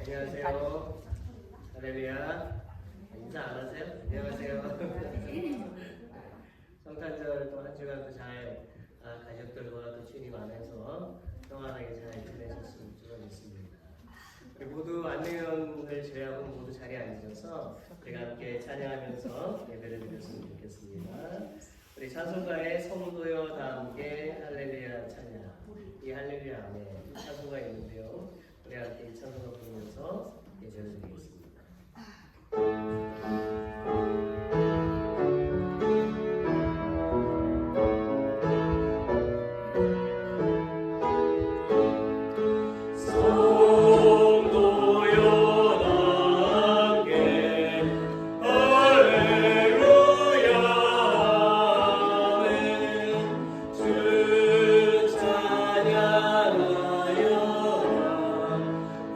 안녕하세요. 할렐루야. 인사 안 하세요? 안녕하세요. 성탄절 또 한 주간 잘 가족들과 또 주님 안에서 평안하게 잘 지내셨으면 좋겠습니다. 우리 모두 안내원을 제외하고 모두 자리에 앉으셔서 우리가 함께 찬양하면서 예배를 드렸으면 좋겠습니다. 우리 찬송가의 성도여 다 함께 할렐루야 찬양. 이 할렐루야 안에 찬송가 있는데요. 우리 함께 이 찬송가 부르면서 예배를 드리겠습니다.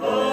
Oh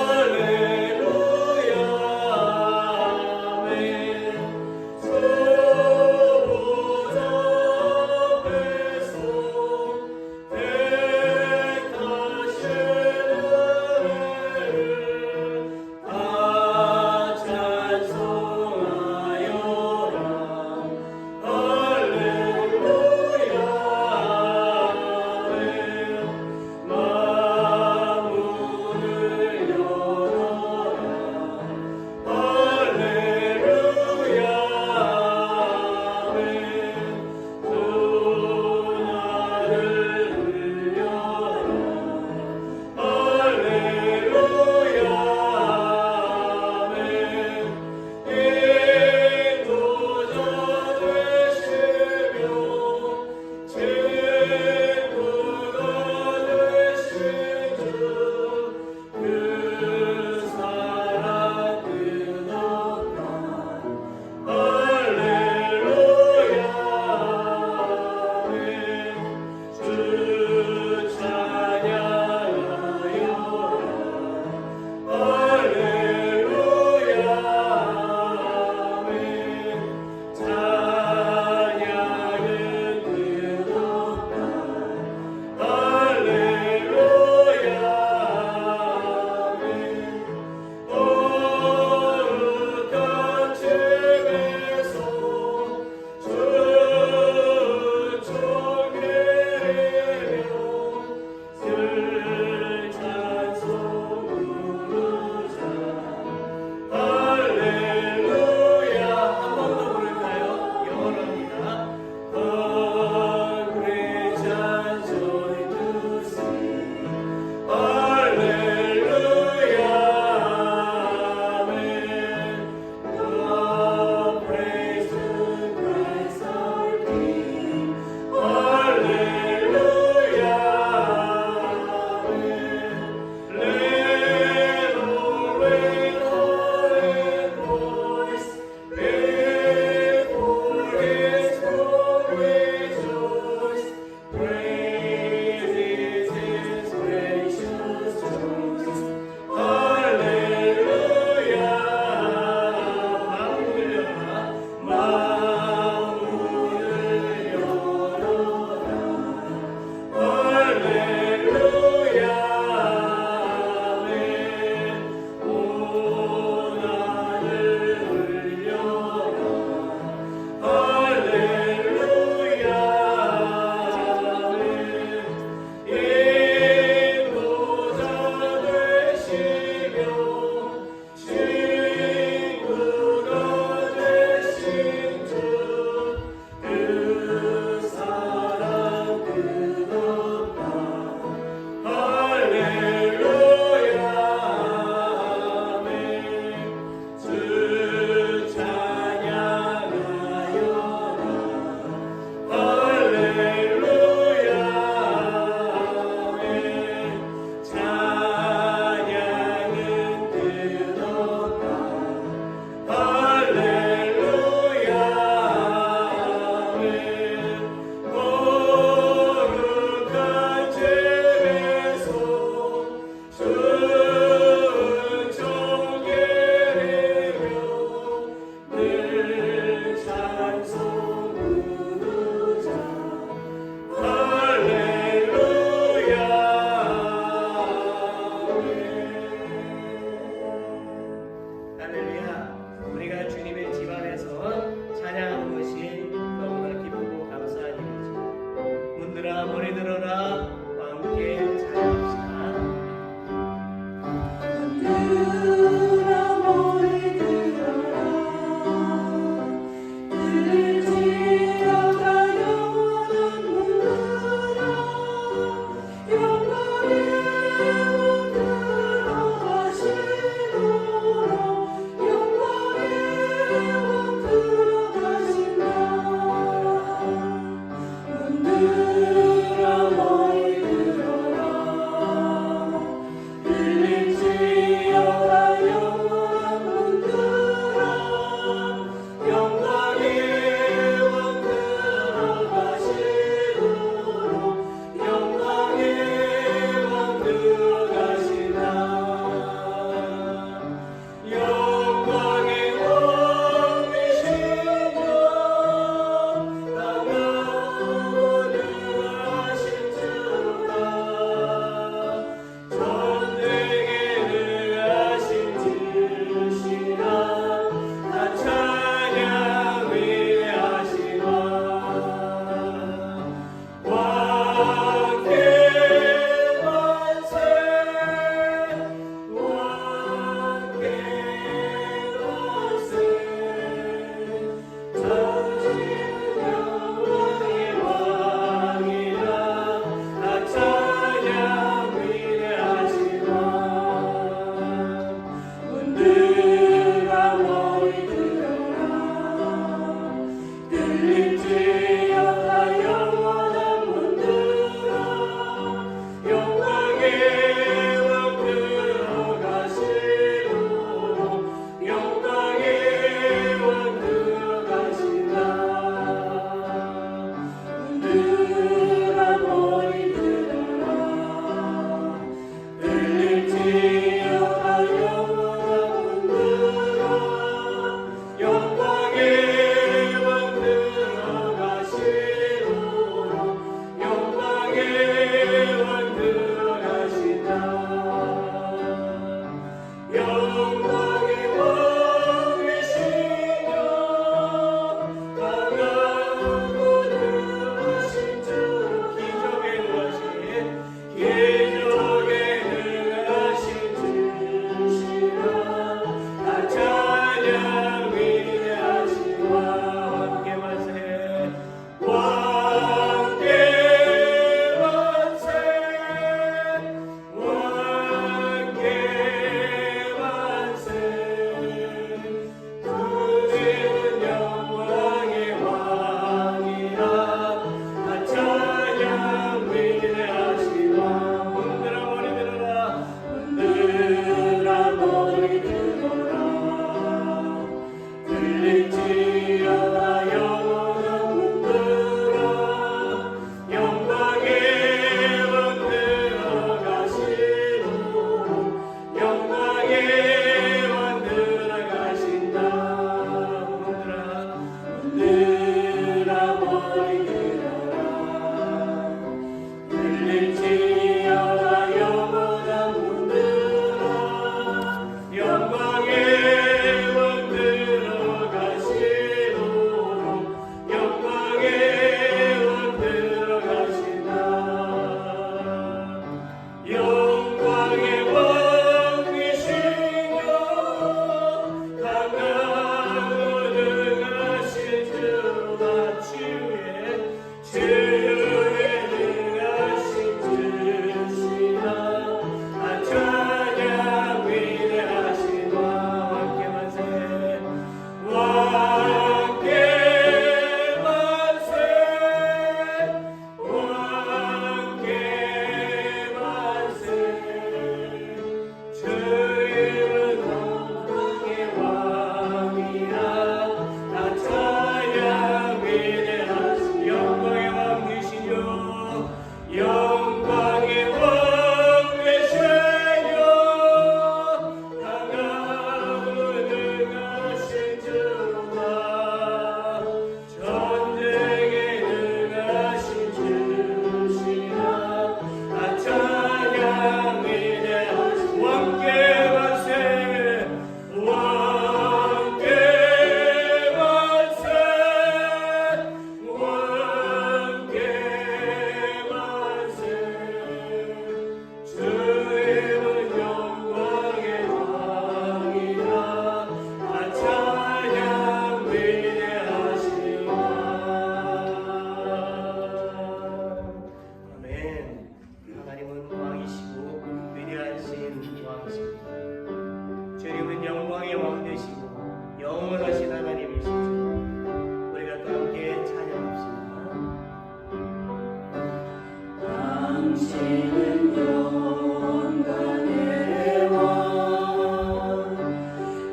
들릴지어다 되시고 영원하신 하나님이시죠. 우리가 또 함께 찬양합시다. 당신은 영광의 왕,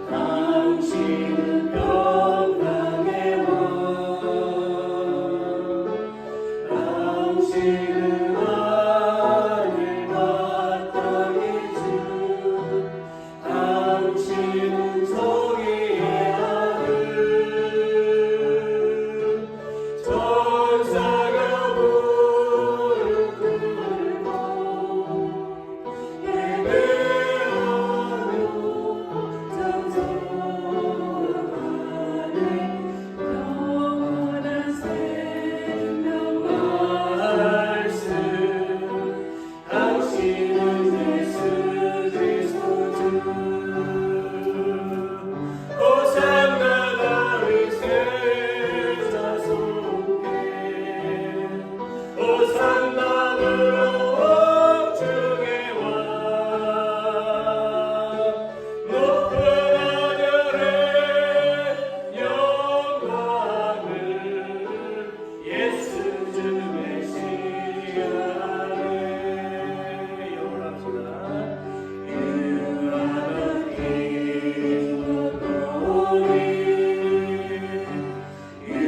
당신은 평강의 왕, 당신은 하늘과 땅의 주, 당신은 정의의 아들, 천사가 무릎 꿇고 예배하며 찬송하네. 영원한 생명 말씀, 당신은 예수 그리스도 주. 호산나 다윗의 자손께, 호산나 무로왕중의 왕, 높은 하늘의 영광을 예수 주 메시아네. 영원합시다. You are the King of glory. You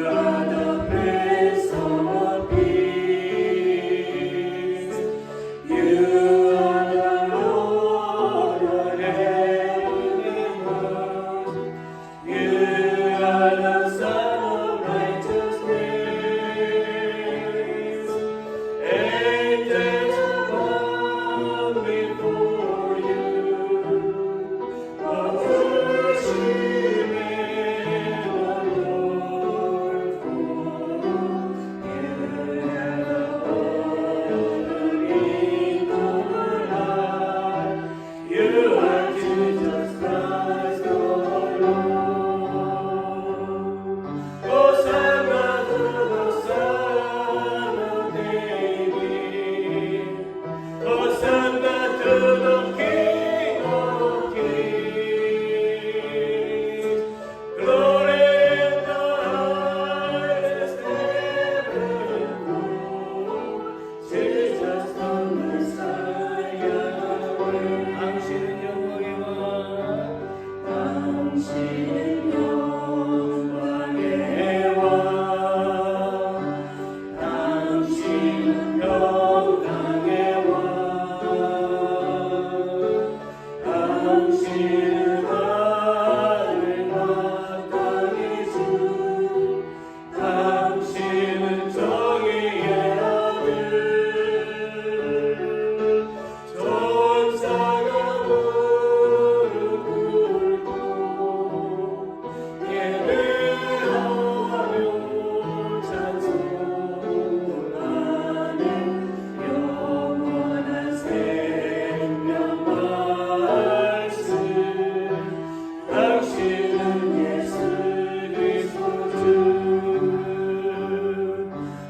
are the Prince of Peace. You are the Lord of heaven and earth. You are the Son of righteousness. Angels bow before you, worship and adore for you have the kingdom alive. You are Jesus Christ the Lord. Hosanna to the Son of David. Hosanna to the King of Kings. Glory in the highest heaven. Jesus the Messiah. 당신은 영광의 왕, 당신은 영광의 왕, 당신은 평강의 왕, 당신은 하늘과 땅의 주, 당신은 정의의 아들, 천사가 무릎 꿇고 예배하며 찬송하네. 영원한 생명 말씀, 당신은 예수 그리스도 주.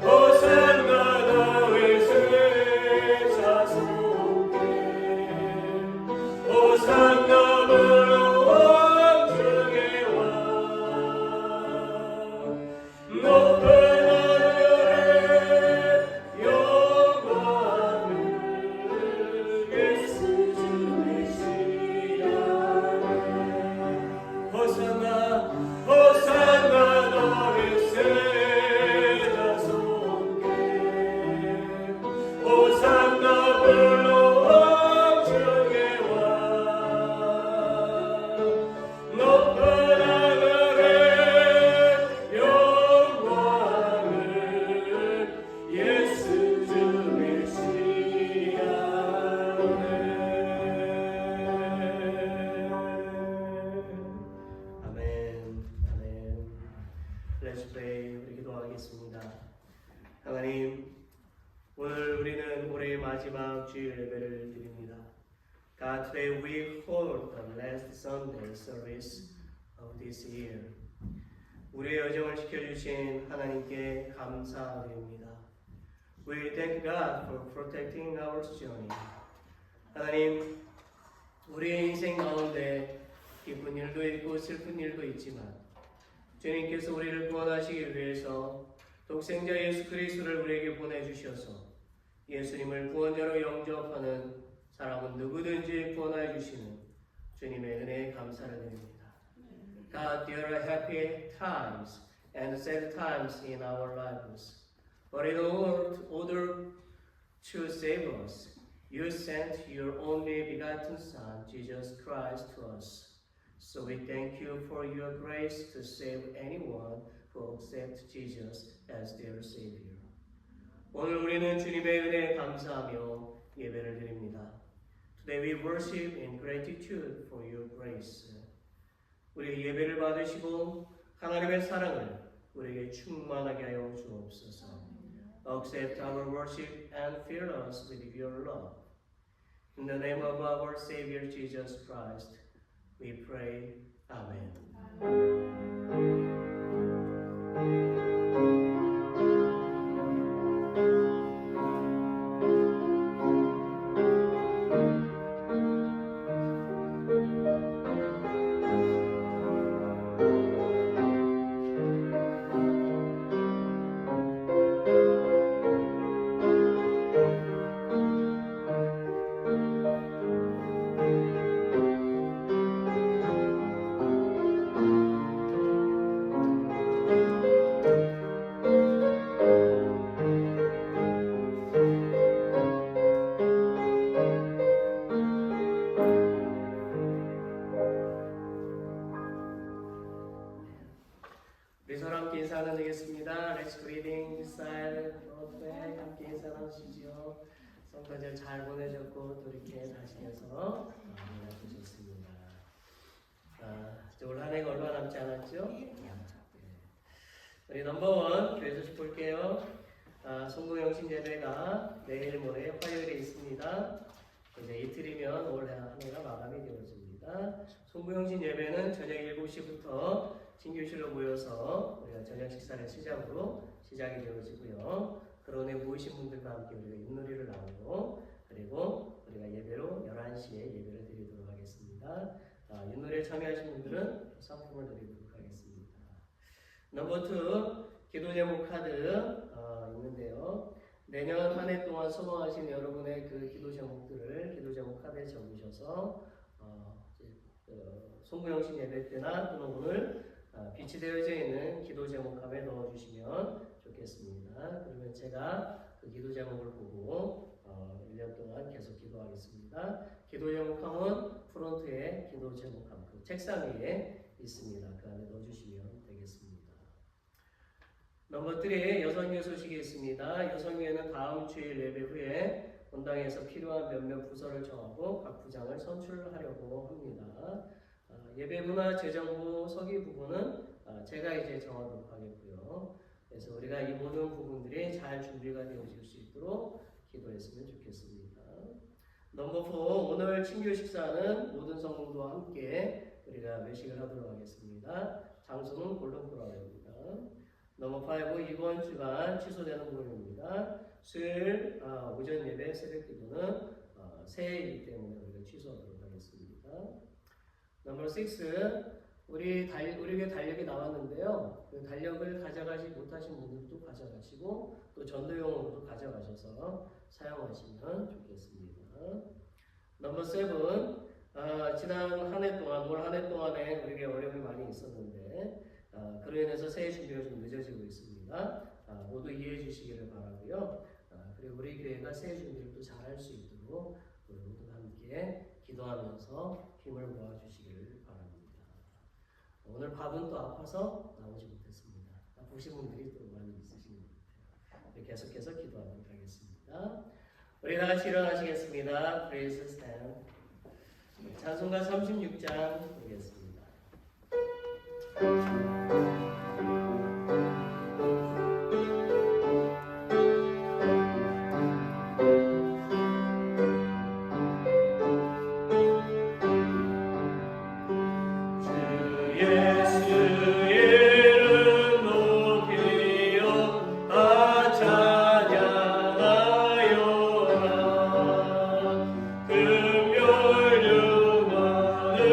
호산나 다윗의 자손께, 호산나 무로왕중의 왕, 높은 하늘의 영광을 예수 주 메시아네. 호산나 호산나 다윗의 자손께, 호산나 무로왕중의 왕, 높은 하늘의 영광을 예수 주 메시아네. 아멘. 아멘. Let's pray. 우리 기도하겠습니다. 하나님, 오늘 우리는 올해의 마지막 주일 예배를 드립니다. God, today we hold the last Sunday service of this year. 우리의 여정을 지켜주신 하나님께 감사드립니다. We thank God for protecting our journey. 하나님, 우리의 인생 가운데 기쁜 일도 있고 슬픈 일도 있지만 주님께서 우리를 구원하시기 위해서 독생자 예수 그리스도를 우리에게 보내주셔서 예수님을 구원자로 영접하는 사람은 누구든지 구원하여 주시는 주님의 은혜에 감사를 드립니다. God, there are happy times and sad times in our lives. But in order to save us, you sent your only begotten Son, Jesus Christ, to us. So we thank you for your grace to save anyone who accepts Jesus as their Savior. 오늘 우리는 주님의 은혜에 감사하며 예배를 드립니다. Today we worship in gratitude for your grace. 우리의 예배를 받으시고 하나님의 사랑을 우리에게 충만하게 하여 주옵소서. Accept our worship and fill us with your love. In the name of our Savior Jesus Christ, we pray. Amen. 우리 서로 함께 인사 나누겠습니다. Let's greeting inside Broadway. 함께 인사 나누시죠. 성탄절 잘 보내셨고 또 이렇게 다시면서 만나주셨습니다. 올 한 해가 얼마 남지 않았죠? 네. 우리 넘버원 교회 소식 볼게요. 송구영신 예배가 내일 모레 화요일에 있습니다. 이제 이틀이면 올 한 해가 마감이 되어집니다. 송구영신 예배는 저녁 7시부터 친교실로 모여서 우리가 저녁 식사를 시작으로 시작이 되어지고요. 그런에 모이신 분들과 함께 우리가 윷놀이를 나누고 그리고 우리가 예배로 11시에 예배를 드리도록 하겠습니다. 윷놀이에 참여하신 분들은 상품을 드리도록 하겠습니다. 넘버 2 기도 제목 카드 있는데요. 내년 한 해 동안 소망하신 여러분의 그 기도 제목들을 기도 제목 카드에 적으셔서 송구영신 예배 때나 또는 오늘 비치되어져 있는 기도 제목함에 넣어주시면 좋겠습니다. 그러면 제가 그 기도 제목을 보고 1년 동안 계속 기도하겠습니다. 기도 제목함은 프론트에 기도 제목함 그 책상 위에 있습니다. 그 안에 넣어주시면 되겠습니다. 넘버 3 여성교회 소식이 있습니다. 여성교회는 다음 주일 예배 후에 본당에서 필요한 몇몇 부서를 정하고 각 부장을 선출하려고 합니다. 예배부나 재정부, 서기 부분은 제가 이제 정하도록 하겠고요. 그래서 우리가 이 모든 부분들이 잘 준비가 되어질 수 있도록 기도했으면 좋겠습니다. 넘버 4 오늘 친교 식사는 모든 성도와 함께 우리가 외식을 하도록 하겠습니다. 장소는 골든프라워입니다. 넘버 5 이번 주간 취소되는 부분입니다. 수요일 오전 예배 새벽 기도는 새해이기 때문에 우리가 취소하도록 하겠습니다. 넘버 6 우리에게 달력이 나왔는데요. 그 달력을 가져가지 못하신 분들도 가져가시고 또 전도용으로도 가져가셔서 사용하시면 좋겠습니다. 넘버 7 지난 한 해 동안 올 한 해 동안에 우리에게 어려움이 많이 있었는데 그로 인해서 새해 준비가 좀 늦어지고 있습니다. 모두 이해해 주시기를 바라고요. 그리고 우리 교회가 새해 준비를 또 잘할 수 있도록 우리 모두 함께 기도하면서 힘을 모아주시기를 바랍니다. 오늘 밥은 또 아파서 나오지 못했습니다. 아프신 분들이 또 많이 있으신 것 같아요. 계속해서 기도하도록 하겠습니다. 우리 다 같이 일어나시겠습니다. Praise stand. 찬송가 36장 보겠습니다. 금요일 유만을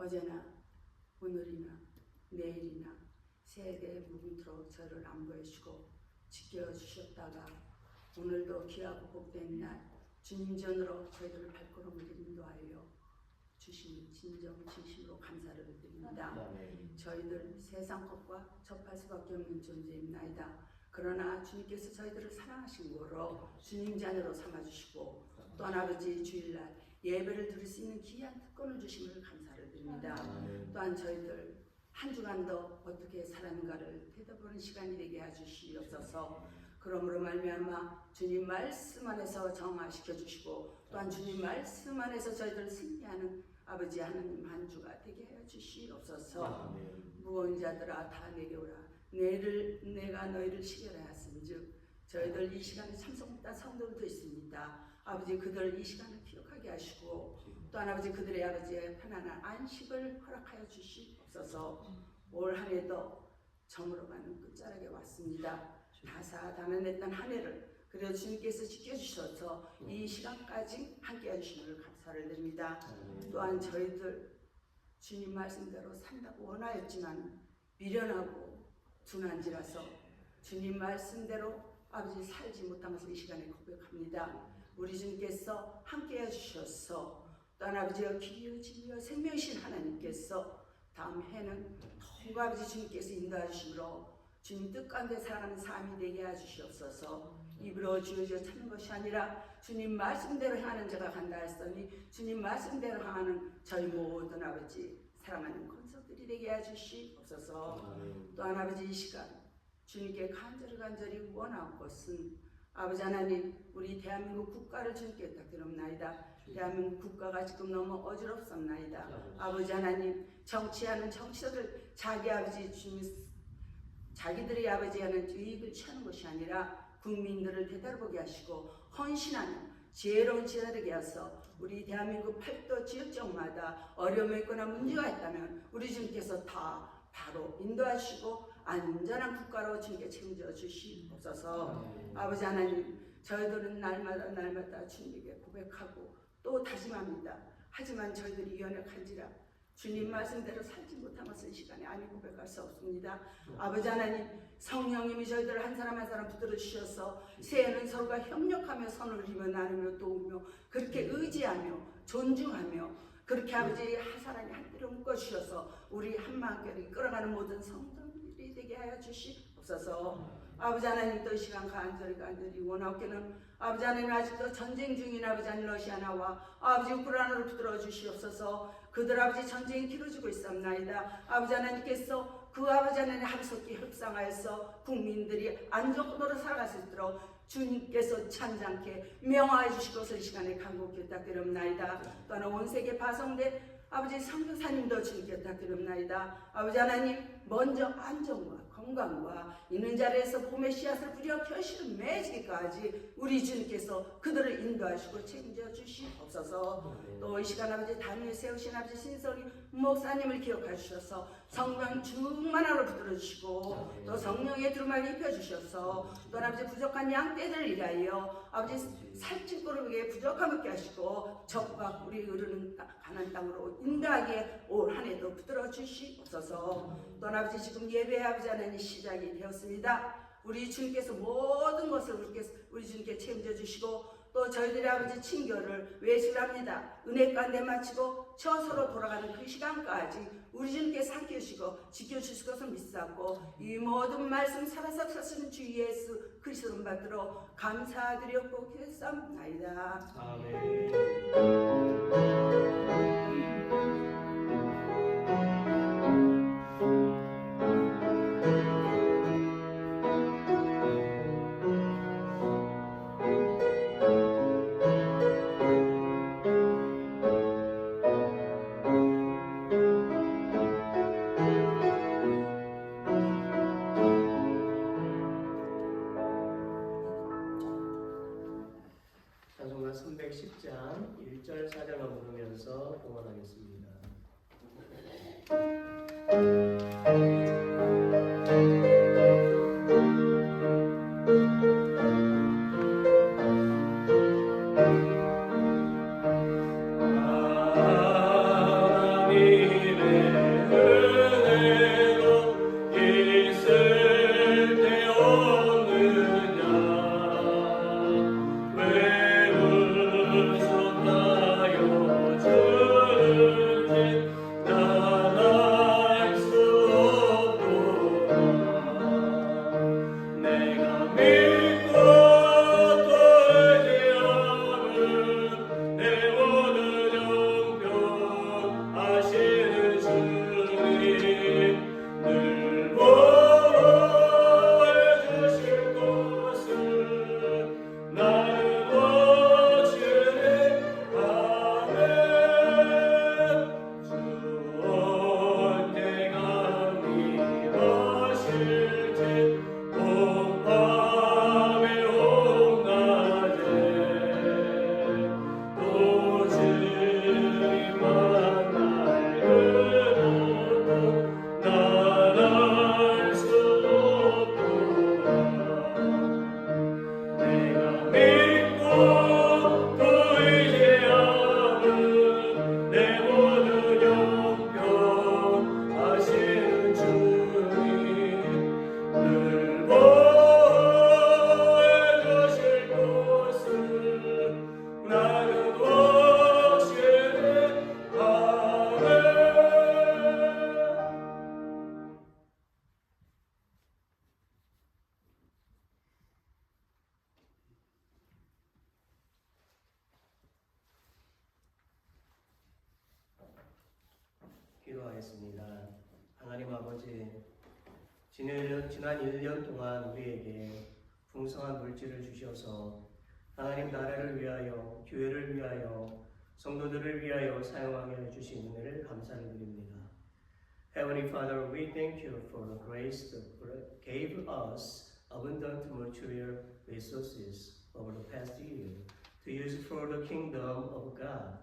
어제나 오늘이나 내일이나 세대 무분토록 저를 안보해주고 지켜주셨다가 오늘도 귀하고 복된 날 주님 전으로 저희들을 발걸음을 인도하여 주신 진정 진심으로 감사를 드립니다. 저희들 세상 것과 접할 수밖에 없는 존재입나이다. 그러나 주님께서 저희들을 사랑하신 거로 주님 자녀로 삼아주시고 또한 아버지 주일날 예배를 드릴 수 있는 귀한 특권을 주심을 감사를 드립니다. 또한 저희들 한 주간도 어떻게 살았는가를 되돌아보는 시간이 되게 해주시옵소서. 그러므로 말미암아 주님 말씀 안에서 정화시켜 주시고 또한 주님 말씀 안에서 저희들 승리하는 아버지 하나님 한 주가 되게 하여 주시옵소서. 무거운 자들아 다 내려오라. 내가 너희를 시결하였은즉 저희들 이 시간에 참석한 성도들도 있습니다. 아버지 그들 이 시간을 기억하게 하시고 또한 아버지 그들의 아버지의 편안한 안식을 허락하여 주시옵소서. 올 한 해도 저물어가는 끝자락에 왔습니다. 다사다난했던 한 해를 그래도 주님께서 지켜주셔서 이 시간까지 함께 해주심을 감사를 드립니다. 또한 저희들 주님 말씀대로 산다고 원하였지만 미련하고 둔한지라서 주님 말씀대로 아버지 살지 못한 것을 이 시간에 고백합니다. 우리 주님께서 함께 해주셔서 또한 아버지여 길이요 진리요 생명이신 하나님께서 다음 해는 더욱 아버지 주님께서 인도해 주심으로 주님 뜻 가운데 살아가는 삶이 되게 해주시옵소서. 입으로 주여져 찾는 것이 아니라 주님 말씀대로 행하는 자가 간다 했으니 주님 말씀대로 행하는 저희 모든 아버지 사랑하는 권속들이 되게 해주시옵소서. 또한 아버지 이 시간 주님께 간절히 원하는 것은 아버지 하나님 우리 대한민국 국가를 주님께 부탁드립니다. 대한민국 국가가 지금 너무 어지럽습니다. 아버지 하나님 정치하는 정치자들 자기 아버지 주님 자기들의 아버지 하는 이익을 취하는 것이 아니라 국민들을 되돌아보게 하시고 헌신하는 지혜로운 지혜가 되게 하셔서 우리 대한민국 8도 지역적마다 어려움이 있거나 문제가 있다면 우리 주님께서 다 바로 인도하시고 안전한 국가로 주님께 책임져 주시옵소서. 아버지 하나님 저희들은 날마다 주님에게 고백하고 또 다짐합니다. 하지만 저희들이 연약한지라 주님 말씀대로 살지 못한 것은 시간에 아니 고백할 수 없습니다. 아버지 하나님 성령님이 저희들 한 사람 한 사람 붙들어 주셔서 새해는 서로가 협력하며 선을 이루며 나누며 도우며 그렇게 의지하며 존중하며 그렇게 아버지 한 사람이 한 띠로 묶어 주셔서 우리 한마음교를 끌어가는 모든 성도들이 되게 하여 주시옵소서. 아버지 하나님 또 이 시간 간절히 원하옵기는 아버지 하나님 아직도 전쟁 중인 아버지 하나님 러시아나와 아버지 우크라이나를 붙들어 주시옵소서. 그들 아버지 전쟁이 길어지고 있습나이다. 아버지 하나님께서 그 아버지 하나님 합석기 협상하여서 국민들이 안전으로 살아갈 수 있도록 주님께서 찬장케 명하여 주실 것을 이 시간에 간곡히 부탁드립나이다. 또한 온 세계 파송된 아버지 성교사님도 주님께 부탁드립나이다. 아버지 하나님 먼저 안전과 건강과 있는 자리에서 봄의 씨앗을 뿌려 결실을 맺기까지 우리 주님께서 그들을 인도하시고 책임져 주시옵소서. 또 이 시간 아버지 단위에 세우신 아버지 신성이 목사님을 기억해 주셔서 성령 충만하로 붙들어 주시고 또 성령의 두루마리 입혀 주셔서 또 아버지 부족한 양떼들을 위하여 아버지 살찐꾸러기에 부족함 없게 하시고 적과 우리 흐르는 가나안 땅으로 인도하게 올 한 해도 붙들어 주시옵소서. 또 아버지 지금 예배 아버지 하나님 시작이 되었습니다. 우리 주님께서 모든 것을 우리 주님께 책임져 주시고 또 저희들의 아버지 친교를 외식합니다. 은혜 가운데 마치고 처소로 돌아가는 그 시간까지 우리 주님께서 함께 해주시고 지켜주실 것을 믿사옵고 이 모든 말씀 살아서 사시는 주 예수 그리스도를 받들어 감사드렸고 기도했사옵나이다. 아멘. 찬송가 310장 1절 4절만 부르면서 기도하겠습니다. 하나님 아버지, 지난 1년 동안 우리에게 풍성한 물질을 주셔서 하나님 나라를 위하여, 교회를 위하여, 성도들을 위하여 사용하게 해주신 은혜를 감사를 드립니다. Heavenly Father, we thank you for the grace that gave us abundant material resources over the past year to use for the kingdom of God,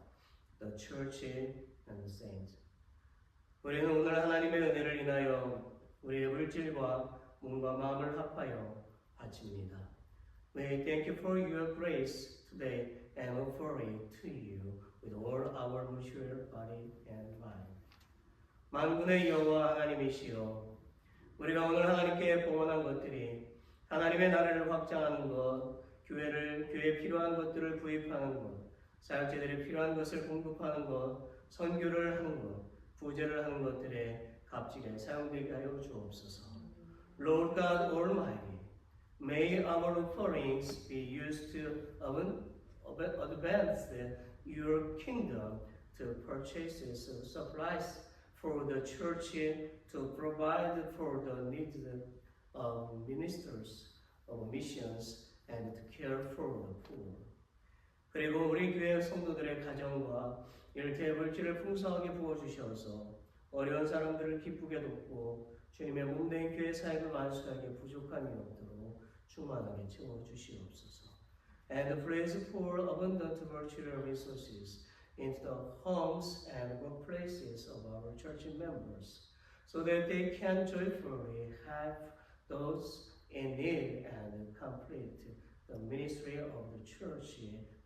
the church and the saints. 우리는 오늘 하나님의 은혜를 인하여 우리의 물질과 몸과 마음을 합하여 바칩니다. May thank you for your grace today and offer it to you with all our material body and mind. 만군의 여호와 하나님이시여, 우리가 오늘 하나님께 봉헌한 것들이 하나님의 나라를 확장하는 것, 교회에 필요한 것들을 구입하는 것, 사역자들이 필요한 것을 공급하는 것, 선교를 하는 것, 부제를 하는 것들에 값지게 사용되게 하여 주옵소서. Lord God Almighty, may our offerings be used to advance your kingdom, to purchase supplies for the church, to provide for the needs of ministers of missions, and to care for the poor. 그리고 우리 교회 성도들의 가정과 일터의 물질을 풍성하게 부어주셔서 어려운 사람들을 기쁘게 돕고 주님의 몸된 교회 사역을 완수하게 부족함이 없도록 충만하게 채워주시옵소서. And please pour abundant material resources into the homes and workplaces of our church members, so that they can joyfully help those in need and complete the ministry of the church,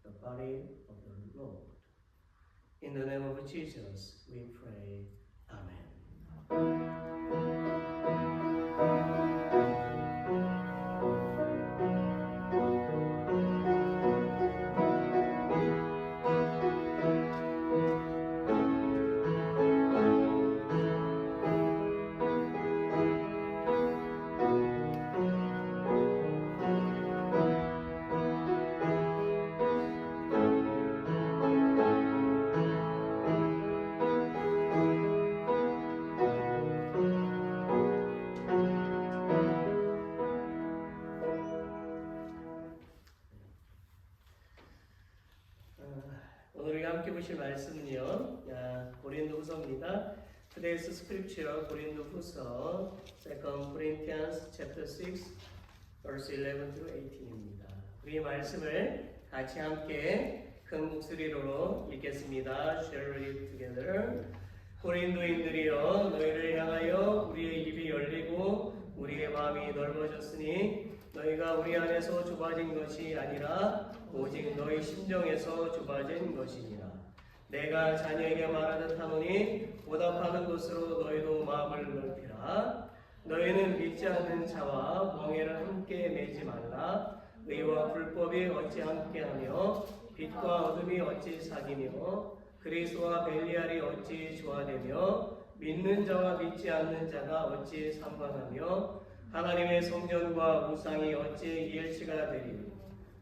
the body of the Lord. In the name of Jesus, we pray. Amen. 오늘 우리가 함께 보실 말씀은요, 고린도후서입니다. Today's scripture, 고린도후서, 2 Corinthians chapter 6, verse 11 through 18입니다. 우리 말씀을 같이 함께 큰 목소리로 읽겠습니다. Shall we read together? 고린도인들이여, 너희를 향하여 우리의 입이 열리고 우리의 마음이 넓어졌으니 너희가 우리 안에서 좁아진 것이 아니라 오직 너희 심정에서 좁아진 것이니라. 내가 자녀에게 말하듯 하노니 보답하는 것으로 너희도 마음을 넓히라. 너희는 믿지 않는 자와 멍에를 함께 매지 말라. 의와 불법이 어찌 함께하며 빛과 어둠이 어찌 사귀며 그리스도와 벨리알이 어찌 조화되며 믿는 자와 믿지 않는 자가 어찌 상관하며 하나님의 성전과 우상이 어찌 일치가 되리요.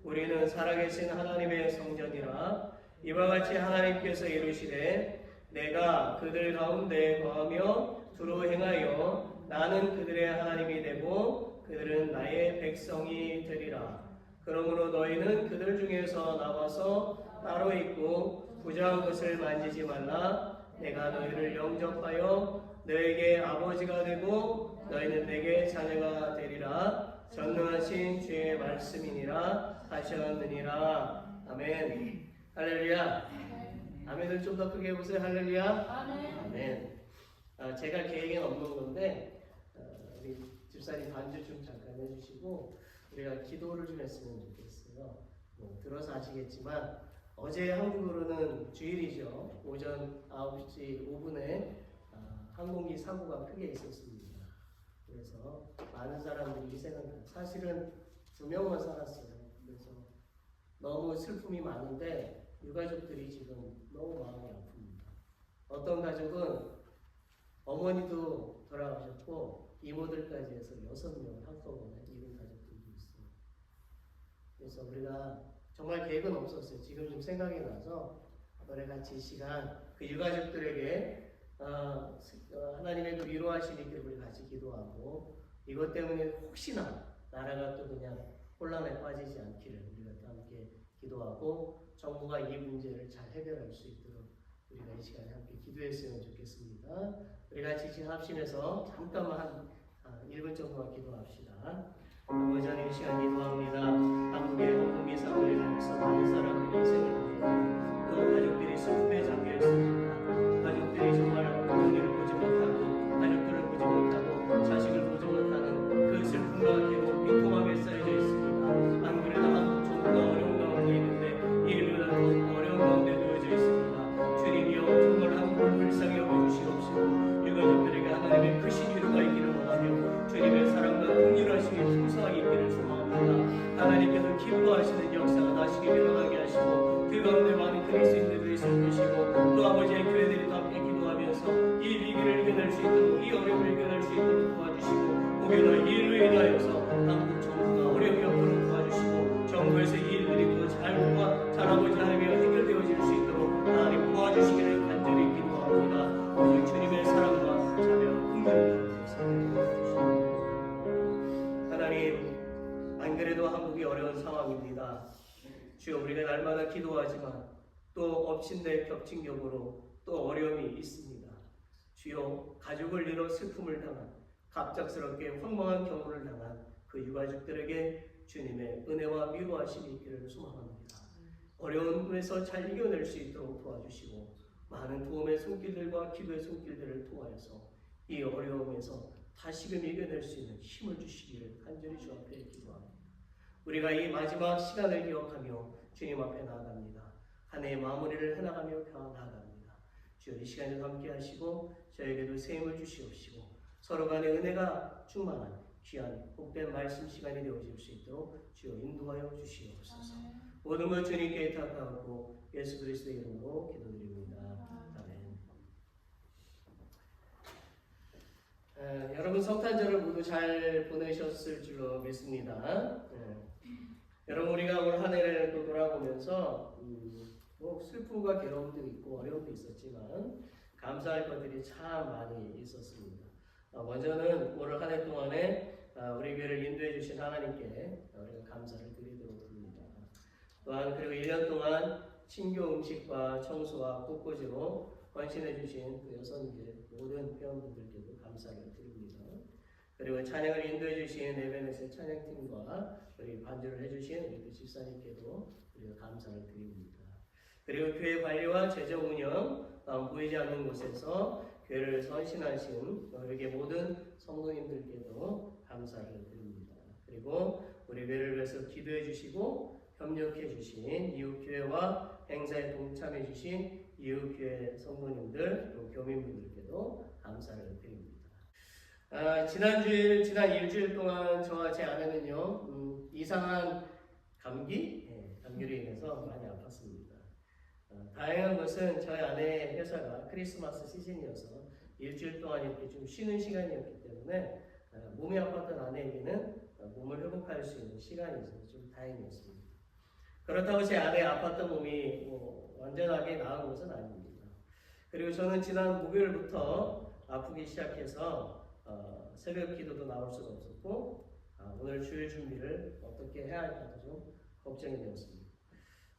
우리는 살아계신 하나님의 성전이라. 이와 같이 하나님께서 이르시되 내가 그들 가운데 거하며 두루 행하여 나는 그들의 하나님이 되고 그들은 나의 백성이 되리라. 그러므로 너희는 그들 중에서 나와서 따로 있고 부정한 것을 만지지 말라. 내가 너희를 영접하여 너에게 아버지가 되고 너희는 내게 자녀가 되리라. 전능하신 주의 말씀이니라 하셨느니라. 아멘. 할렐루야. 아멘을 좀 더 크게 해보세요. 할렐루야. 아멘. 제가 계획엔 없는 건데 우리 집사님 반주 좀 잠깐 해주시고 우리가 기도를 좀 했으면 좋겠어요. 들어서 아시겠지만 어제 한국으로는 주일이죠. 오전 9시 5분에 항공기 사고가 크게 있었습니다. 그래서 많은 사람들이 희생을 사실은 2명만 살았어요. 그래서 너무 슬픔이 많은데 유가족들이 지금 너무 마음이 아픕니다. 어떤 가족은 어머니도 돌아가셨고 이모들까지 해서 6명을 한꺼번에 잃은 가족들도 있어요. 그래서 우리가 정말 계획은 없었어요. 지금 좀 생각이 나서 너네 같이 이 시간 그 유가족들에게 하나님의 그 위로하심 있기를 우리 같이 기도하고 이것 때문에 혹시나 나라가 또 그냥 혼란에 빠지지 않기를 우리가 또 함께 기도하고 정부가 이 문제를 잘 해결할 수 있도록 우리가 이 시간에 함께 기도했으면 좋겠습니다. 우리 같이 지금 합심해서 잠깐만 한 1분 정도만 기도합시다. 아버지 하나님, 이 시간 기도합니다. 한국의 헌금이 사고를 통해서 많은 사람들이 희생을 당하고 또 가족들이 슬픔에 잠겨 있습니다. 가족들이 정말 부모님을 보지 못하고 가족들을 보지 못하고 자식을 보지 못하는 그 슬픔과 괴로움, 비통함에 쌓여져 있습니다. 안 그래도 한국 정부가 어려운 가운데 있는데 일보다 더 어려운 가운데 놓여져 있습니다. 주님이여 정말 한국을 불쌍히 여겨주시옵시고 유가족들에게 하나님의 크신 위로가 있기를 원하며 주님의 사랑과 긍휼하심이 풍성하게 있기를 소망합니다. 하나님께서 기뻐하시는 역사가 나시게 일어나게 하시고 그 가운데 많은 그리스도인들이 있을 것이고 또 아버지의 교회들이 다 함께 기도하면서 이 위기를 이겨낼 수 있도록 이 어려움을 이겨낼 수 있도록 도와주시고 혹여나 이 일로 인하여서 한국 정부가 어려움이 없도록 도와주시고 정부에서 이 일들이 또 잘 아버지 하나님이 해결되어질 수 있도록 하나님 도와주시기를 간절히 기도합니다. 오직 주님의 사랑과 자비와 긍휼을 주시옵소서. 하나님, 안 그래도 한국이 어려운 상황입니다. 주여, 우리가 날마다 기도하지만 또 엎친데 겹친 격으로 또 어려움이 있습니다. 주여, 가족을 잃어 슬픔을 당한 갑작스럽게 황망한 경우를 당한 그 유가족들에게 주님의 은혜와 위로하심이 있기를 소망합니다. 어려움에서 잘 이겨낼 수 있도록 도와주시고 많은 도움의 손길들과 기도의 손길들을 통하여서 이 어려움에서 다시금 이겨낼 수 있는 힘을 주시기를 간절히 주 앞에 기도합니다. 우리가 이 마지막 시간을 기억하며 주님 앞에 나아갑니다. 한 해의 마무리를 해나가며 나아갑니다. 주여, 이 시간에 함께 하시고 저에게도 새 힘을 주시옵시고 서로 간의 은혜가 충만한 귀한 복된 말씀 시간이 되어질 수 있도록 주여 인도하여 주시옵소서. 모든 것 주님께 의탁하고 예수 그리스도의 이름으로 기도드립니다. 아멘. 여러분 성탄절을 모두 잘 보내셨을 줄로 믿습니다. 여러분, 우리가 올 한 해를 또 돌아보면서 뭐 슬픔과 괴로움도 있고 어려움도 있었지만 감사할 것들이 참 많이 있었습니다. 먼저는 올 한 해 동안에 우리 교회를 인도해 주신 하나님께 우리가 감사를 드리도록 합니다. 또한 그리고 1년 동안 친교 음식과 청소와 꽃꽂이로 헌신해 주신 그 여성계 모든 회원분들께도 감사를 드립니다. 그리고 찬양을 인도해 주신 에베네스 찬양팀과 우리 반주를 해주신 우리 집사님께도 우리가 감사를 드립니다. 그리고 교회 관리와 재정 운영, 보이지 않는 곳에서 교회를 선신하신 우리에게 모든 성도님들께도 감사를 드립니다. 그리고 우리 교회를 위해서 기도해 주시고 협력해 주신 이웃교회와 행사에 동참해 주신 이웃교회 성도님들, 또 교민분들께도 감사를 드립니다. 지난 일주일 동안 저와 제 아내는요, 이상한 감기로 인해서 많이 아팠습니다. 다행한 것은 저희 아내의 회사가 크리스마스 시즌이어서 일주일 동안 이렇게 좀 쉬는 시간이었기 때문에 몸이 아팠던 아내에게는 몸을 회복할 수 있는 시간이 있어서 좀 다행이었습니다. 그렇다고 제 아내의 아팠던 몸이 완전하게 나은 것은 아닙니다. 그리고 저는 지난 목요일부터 아프기 시작해서 새벽 기도도 나올 수가 없었고 오늘 주일 준비를 어떻게 해야 할까도 좀 걱정이 되었습니다.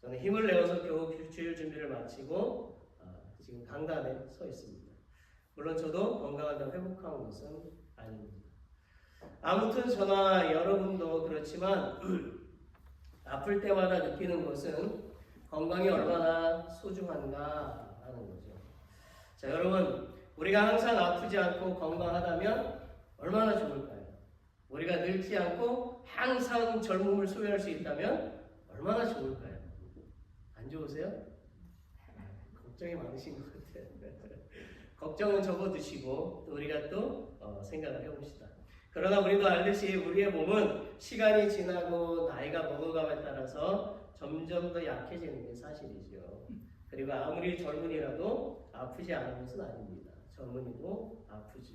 저는 힘을 내어서 겨우 주일 준비를 마치고 지금 강단에 서 있습니다. 물론 저도 건강하다고 회복한 것은 아닙니다. 아무튼 저나 여러분도 그렇지만 아플 때마다 느끼는 것은 건강이 얼마나 소중한가 하는 거죠. 자, 여러분, 우리가 항상 아프지 않고 건강하다면 얼마나 좋을까요? 우리가 늙지 않고 항상 젊음을 소유할 수 있다면 얼마나 좋을까요? 안 좋으세요? 걱정이 많으신 것 같아요. 걱정은 접어두시고 또 우리가 또 생각을 해봅시다. 그러나 우리도 알듯이 우리의 몸은 시간이 지나고 나이가 먹어감에 따라서 점점 더 약해지는 게 사실이죠. 그리고 아무리 젊은이라도 아프지 않은 것은 아닙니다. 젊은이도 아프죠.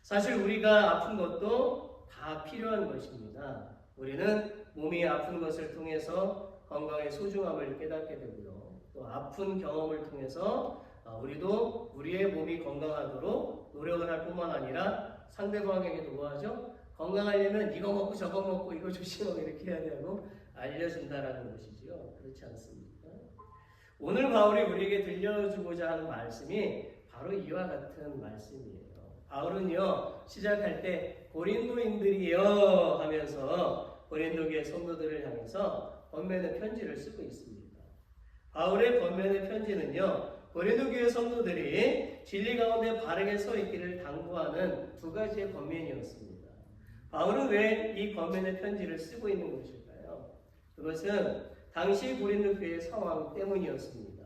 사실 우리가 아픈 것도 다 필요한 것입니다. 우리는 몸이 아픈 것을 통해서 건강의 소중함을 깨닫게 되고요. 또 아픈 경험을 통해서 우리도 우리의 몸이 건강하도록 노력을 할 뿐만 아니라 상대방에게도 뭐하죠? 건강하려면 이거 먹고 저거 먹고 이거 조심하고 이렇게 해야 되고 알려준다라는 것이죠. 그렇지 않습니까? 오늘 바울이 우리에게 들려주고자 하는 말씀이 바로 이와 같은 말씀이에요. 바울은요, 시작할 때 고린도인들이여 하면서 고린도교의 성도들을 향해서 권면의 편지를 쓰고 있습니다. 바울의 권면의 편지는요, 고린도교의 성도들이 진리 가운데 바르게 서 있기를 당부하는 두 가지의 권면이었습니다. 바울은 왜 이 권면의 편지를 쓰고 있는 것일까요? 그것은 당시 고린도 교회의 상황 때문이었습니다.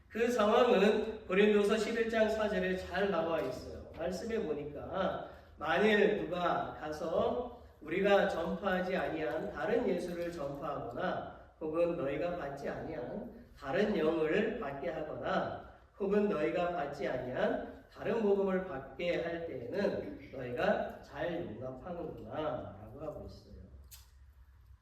그 상황은 고린도서 11장 4절에 잘 나와 있어요. 말씀해 보니까 만일 누가 가서 우리가 전파하지 아니한 다른 예수를 전파하거나 혹은 너희가 받지 아니한 다른 영을 받게 하거나 혹은 너희가 받지 아니한 다른 복음을 받게 할 때에는 너희가 잘 용납하는구나 라고 하고 있어요.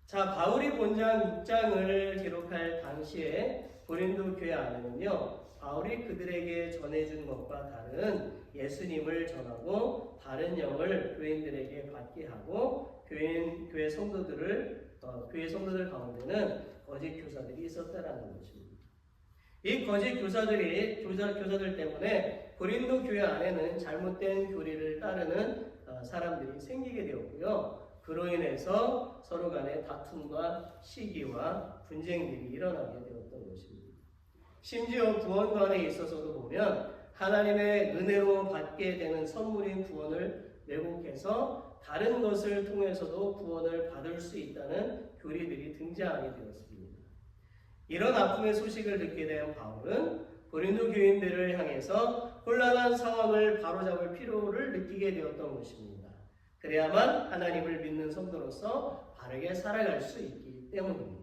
자, 바울이 본장 6장을 기록할 당시에 고린도 교회 안에는요, 바울이 그들에게 전해준 것과 다른 예수님을 전하고 다른 영을 교인들에게 받게 하고 교회 성도들 가운데는 거짓 교사들이 있었다라는 것입니다. 이 거짓 교사들 때문에 고린도 교회 안에는 잘못된 교리를 따르는 사람들이 생기게 되었고요. 그로 인해서 서로 간의 다툼과 시기와 분쟁들이 일어나게 되었던 것입니다. 심지어 구원관에 있어서도 보면 하나님의 은혜로 받게 되는 선물인 구원을 왜곡해서 다른 것을 통해서도 구원을 받을 수 있다는 교리들이 등장하게 되었습니다. 이런 아픔의 소식을 듣게 된 바울은 고린도 교인들을 향해서 혼란한 상황을 바로잡을 필요를 느끼게 되었던 것입니다. 그래야만 하나님을 믿는 성도로서 바르게 살아갈 수 있기 때문입니다.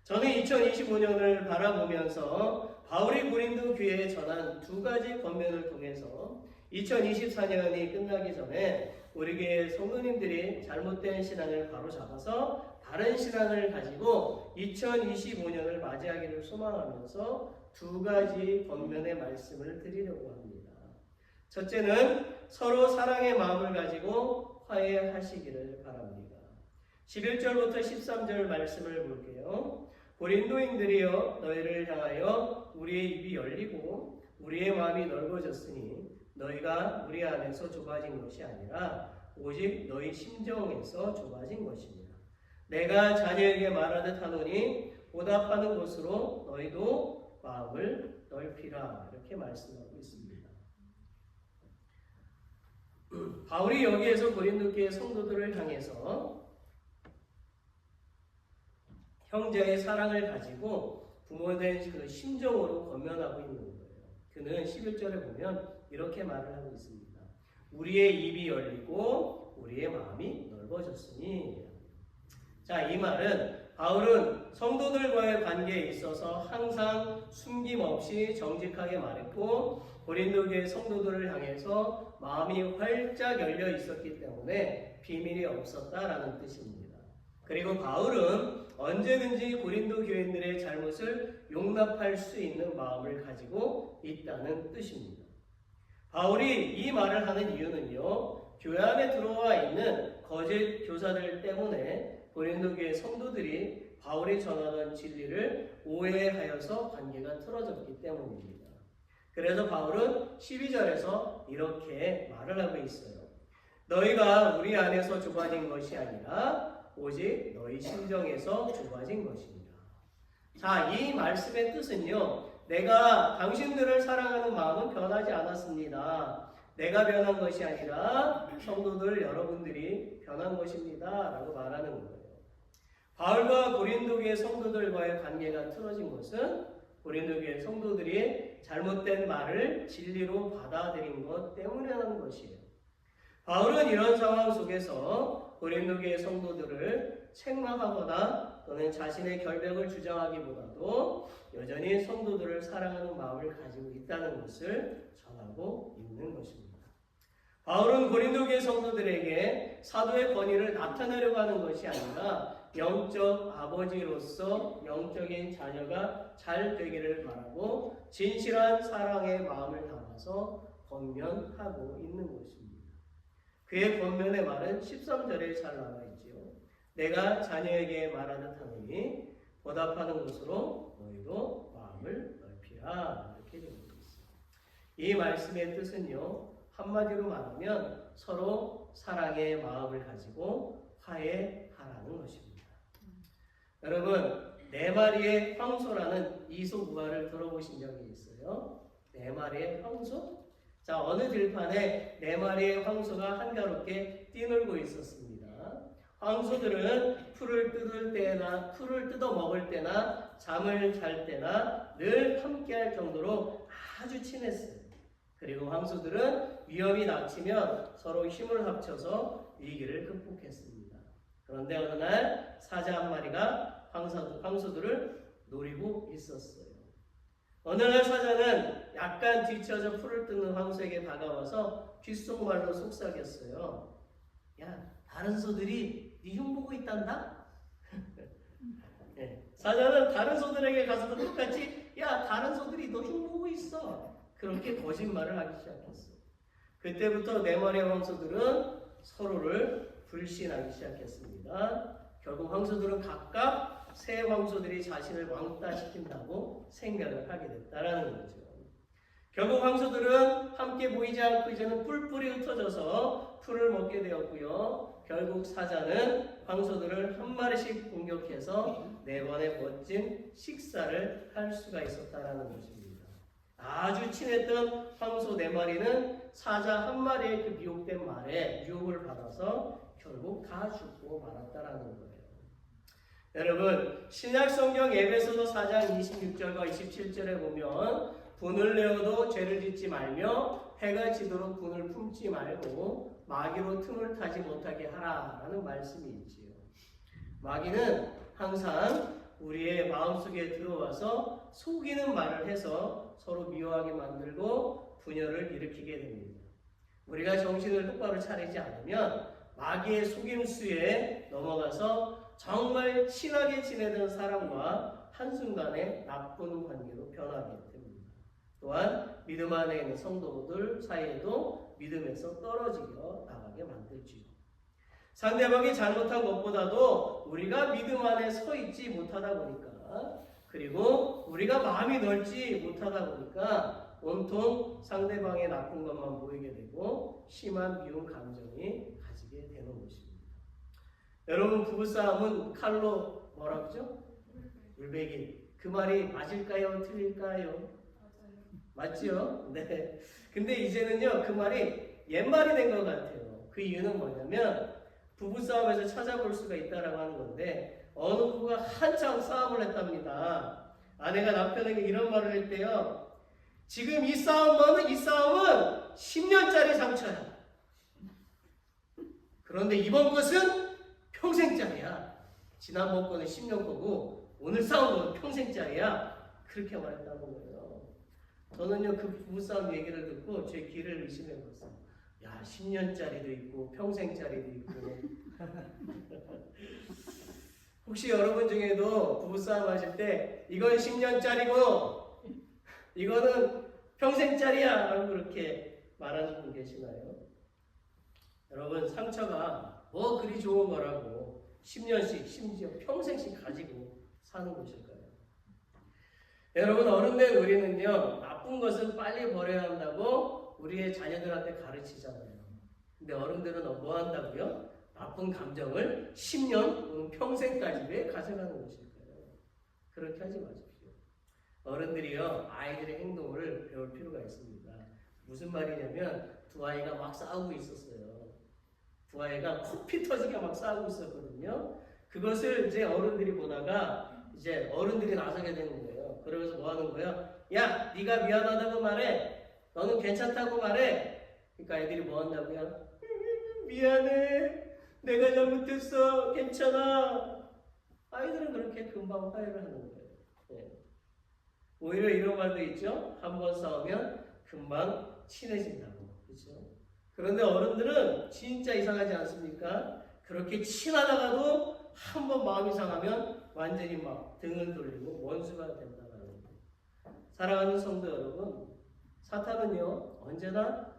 저는 2025년을 바라보면서 바울이 고린도 교회에 전한 두 가지 권면을 통해서 2024년이 끝나기 전에 우리 교회 성도님들이 잘못된 신앙을 바로잡아서 바른 신앙을 가지고 2025년을 맞이하기를 소망하면서 두 가지 권면의 말씀을 드리려고 합니다. 첫째는 서로 사랑의 마음을 가지고 화해하시기를 바랍니다. 11절부터 13절 말씀을 볼게요. 고린도인들이여 너희를 향하여 우리의 입이 열리고 우리의 마음이 넓어졌으니 너희가 우리 안에서 좁아진 것이 아니라 오직 너희 심정에서 좁아진 것입니다. 내가 자녀에게 말하듯 하노니 보답하는 것으로 너희도 마음을 넓히라 이렇게 말씀하고 있습니다. 바울이 여기에서 고린도 교회 성도들을 향해서 형제의 사랑을 가지고 부모된 그 심정으로 권면하고 있는 거예요. 그는 11절에 보면 이렇게 말을 하고 있습니다. 우리의 입이 열리고 우리의 마음이 넓어졌으니. 자, 이 말은 바울은 성도들과의 관계에 있어서 항상 숨김없이 정직하게 말했고 고린도 교회 성도들을 향해서 마음이 활짝 열려 있었기 때문에 비밀이 없었다라는 뜻입니다. 그리고 바울은 언제든지 고린도 교인들의 잘못을 용납할 수 있는 마음을 가지고 있다는 뜻입니다. 바울이 이 말을 하는 이유는요, 교회 안에 들어와 있는 거짓 교사들 때문에 고린도 교회 성도들이 바울이 전하던 진리를 오해하여서 관계가 틀어졌기 때문입니다. 그래서 바울은 12절에서 이렇게 말을 하고 있어요. 너희가 우리 안에서 좁아진 것이 아니라 오직 너희 심정에서 좁아진 것입니다. 자, 이 말씀의 뜻은요, 내가 당신들을 사랑하는 마음은 변하지 않았습니다. 내가 변한 것이 아니라 성도들 여러분들이 변한 것입니다 라고 말하는 거예요. 바울과 고린도 교회 성도들과의 관계가 틀어진 것은 고린도 교회 성도들이 잘못된 말을 진리로 받아들인 것 때문이라는 것이에요. 바울은 이런 상황 속에서 고린도 교회 성도들을 책망하거나 또는 자신의 결백을 주장하기보다도 여전히 성도들을 사랑하는 마음을 가지고 있다는 것을 전하고 있는 것입니다. 바울은 고린도 교회 성도들에게 사도의 권위를 나타내려고 하는 것이 아니라 영적 아버지로서 영적인 자녀가 잘 되기를 바라고 진실한 사랑의 마음을 담아서 권면하고 있는 것입니다. 그의 권면의 말은 13절에 잘 나와 있지요. 내가 자녀에게 말하듯 하노니 보답하는 것으로 너희도 마음을 넓히라. 이렇게 되어 있습니다. 이 말씀의 뜻은요, 한마디로 말하면 서로 사랑의 마음을 가지고 화해하라는 것입니다. 여러분, 네 마리의 황소라는 이솝우화를 들어보신 적이 있어요? 네 마리의 황소? 자, 어느 들판에 네 마리의 황소가 한가롭게 뛰놀고 있었습니다. 황소들은 풀을 뜯어 먹을 때나 잠을 잘 때나 늘 함께할 정도로 아주 친했어요. 그리고 황소들은 위험이 닥치면 서로 힘을 합쳐서 위기를 극복했습니다. 그런데 어느 날 사자 한 마리가 황소들을 노리고 있었어요. 어느 날 사자는 약간 뒤쳐져 풀을 뜯는 황소에게 다가와서 귓속말로 속삭였어요. 야, 다른 소들이 네 흉보고 있단다? 네. 사자는 다른 소들에게 가서도 똑같이 야, 다른 소들이 너 흉보고 있어. 그렇게 거짓말을 하기 시작했어요. 그때부터 네 마리의 황소들은 서로를 불신하기 시작했습니다. 결국 황소들은 각각 새 황소들이 자신을 왕따시킨다고 생각을 하게 됐다라는 거죠. 결국 황소들은 함께 모이지 않고 이제는 뿔뿔이 흩어져서 풀을 먹게 되었고요. 결국 사자는 황소들을 한 마리씩 공격해서 네 번의 멋진 식사를 할 수가 있었다라는 것입니다. 아주 친했던 황소 네 마리는 사자 한 마리의 그 미혹된 말에 유혹을 받아서 결국 다 죽고 말았다라는 거예요. 여러분, 신약 성경 에베소서 4장 26절과 27절에 보면 분을 내어도 죄를 짓지 말며 해가 지도록 분을 품지 말고 마귀로 틈을 타지 못하게 하라라는 말씀이 있지요. 마귀는 항상 우리의 마음속에 들어와서 속이는 말을 해서 서로 미워하게 만들고 분열을 일으키게 됩니다. 우리가 정신을 똑바로 차리지 않으면 마귀의 속임수에 넘어가서 정말 친하게 지내던 사람과 한순간에 나쁜 관계로 변하게 됩니다. 또한 믿음 안에 있는 성도들 사이에도 믿음에서 떨어지려 나가게 만들지요. 상대방이 잘못한 것보다도 우리가 믿음 안에 서 있지 못하다 보니까, 그리고 우리가 마음이 넓지 못하다 보니까 온통 상대방의 나쁜 것만 보이게 되고 심한 미움 감정이 가지게 되는 것입니다. 여러분, 부부싸움은 칼로 뭐라 그러죠? 물베기. 그 말이 맞을까요? 틀릴까요? 맞죠? 네. 근데 이제는요, 그 말이 옛말이 된 것 같아요. 그 이유는 뭐냐면 부부싸움에서 찾아볼 수가 있다라고 하는 건데, 어느 부부가 한참 싸움을 했답니다. 아내가 남편에게 이런 말을 했대요. 지금 이 싸움은 10년짜리 상처야. 그런데 이번 것은 평생짜리야. 지난번 거는 10년 거고 오늘 싸운 거는 평생짜리야. 그렇게 말했다는 거예요. 저는요, 그 부부싸움 얘기를 듣고 제 귀를 의심해봤어요. 야, 10년짜리도 있고 평생짜리도 있고. 혹시 여러분 중에도 부부싸움 하실 때 이건 10년짜리고 이거는 평생짜리야 라고 그렇게 말하는 분 계시나요? 여러분, 상처가 뭐 그리 좋은 거라고 10년씩 심지어 평생씩 가지고 사는 것일까요? 여러분, 어른된 우리는요, 나쁜 것은 빨리 버려야 한다고 우리의 자녀들한테 가르치잖아요. 근데 어른들은 뭐 한다고요? 나쁜 감정을 10년 혹은 평생까지 왜 가져가는 것일까요? 그렇게 하지 마십시오. 어른들이요, 아이들의 행동을 배울 필요가 있습니다. 무슨 말이냐면 두 아이가 막 싸우고 있었어요. 두 아이가 코피 터지게 막 싸우고 있었거든요. 그것을 이제 어른들이 보다가 이제 어른들이 나서게 되는 거예요. 그러면서 뭐 하는 거예요? 야, 네가 미안하다고 말해. 너는 괜찮다고 말해. 그러니까 애들이 뭐 한다고요? 미안해. 내가 잘못했어. 괜찮아. 아이들은 그렇게 금방 화해를 하는 거예요. 네. 오히려 이런 말도 있죠. 한 번 싸우면 금방 친해진다고. 그렇죠? 그런데 어른들은 진짜 이상하지 않습니까? 그렇게 친하다가도 한번 마음이 상하면 완전히 막 등을 돌리고 원수가 된다는 거예요. 사랑하는 성도 여러분, 사탄은요 언제나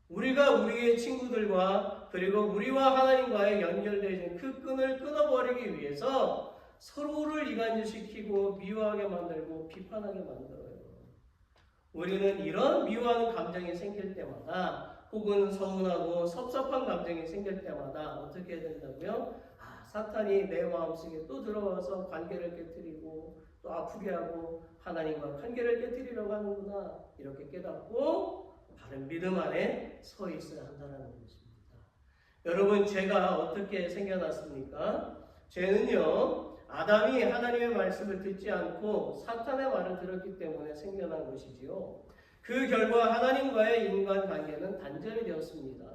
우리가 우리의 친구들과 그리고 우리와 하나님과의 연결되어 있는 그 끈을 끊어버리기 위해서 서로를 이간질시키고 미워하게 만들고 비판하게 만들어요. 우리는 이런 미워하는 감정이 생길 때마다 혹은 서운하고 섭섭한 감정이 생길 때마다 어떻게 해야 된다고요? 사탄이 내 마음속에 또 들어와서 관계를 깨뜨리고 또 아프게 하고 하나님과 관계를 깨뜨리려고 하는구나, 이렇게 깨닫고 바른 믿음 안에 서 있어야 한다는 것입니다. 여러분, 죄가 어떻게 생겨났습니까? 죄는요 아담이 하나님의 말씀을 듣지 않고 사탄의 말을 들었기 때문에 생겨난 것이지요. 그 결과 하나님과의 인간관계는 단절이 되었습니다.